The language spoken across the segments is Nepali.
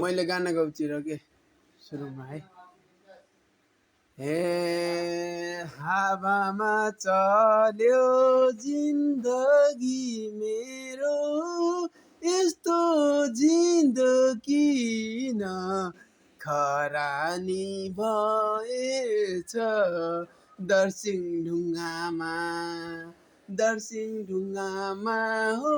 मैले गाना गाउँछु र के सुरुमा है। हे हावामा चल्यो जिन्दगी मेरो, यस्तो जिन्दगी किन खरानी भएछ। दर्सिङ ढुङ्गामा हो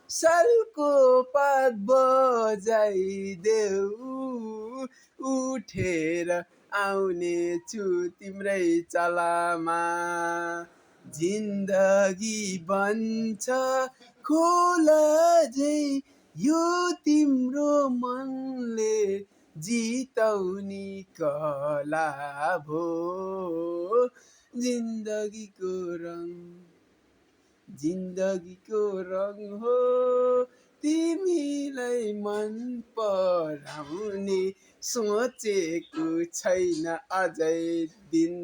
सालको पात बजाइदेऊ, उठेर आउने छु तिम्रै चलामा। जिन्दगी बन्छ खोला झै यो तिम्रो मनले जिताउने कला भो। जिन्दगीको रङ हो तिमीलाई मन पराउने, सोचेको छैन अझै दिन।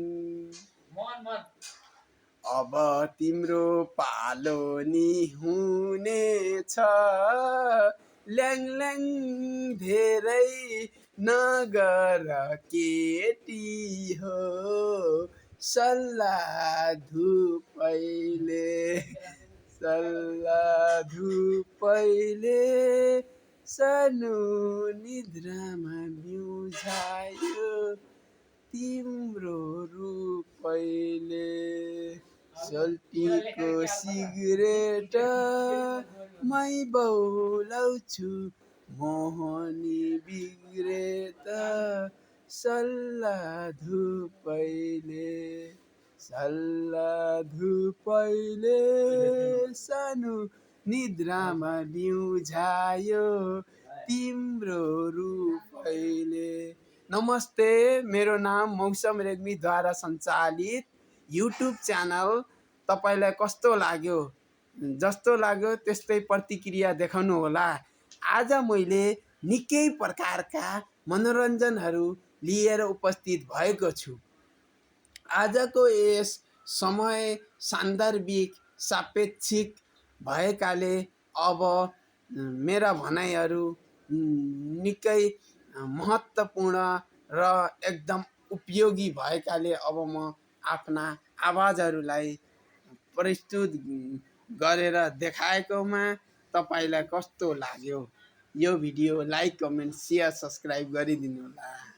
अब तिम्रो पालो नि हुनेछ, ल्याङ धेरै नगर केटी हो। सल्लाह धुपैले सानो निद्रामा बिउझायो तिम्रो रूपैले। सोल्टीको सिगरेट मै बौलाउँछु मोहनी बिग्रेत, सल्लाह धुपैले सानो निद्रामा बिउझायो तिम्रो रूपैले। नमस्ते, मेरो नाम मौसम रेग्मीद्वारा सञ्चालित युट्युब च्यानल तपाईँलाई कस्तो लाग्यो? जस्तो लाग्यो त्यस्तै प्रतिक्रिया देखाउनु होला। आज मैले निकै प्रकारका मनोरञ्जनहरू लिएर उपस्थित भएको छु। आजको यस समय सान्दर्भिक सापेक्षिक भएकाले अब मेरा भनाइहरू निकै महत्त्वपूर्ण र एकदम उपयोगी भएकाले अब म आफ्ना आवाजहरूलाई प्रस्तुत गरेर देखाएकोमा तपाईँलाई कस्तो लाग्यो? यो video like, comment, share, subscribe गरिदिनु होला।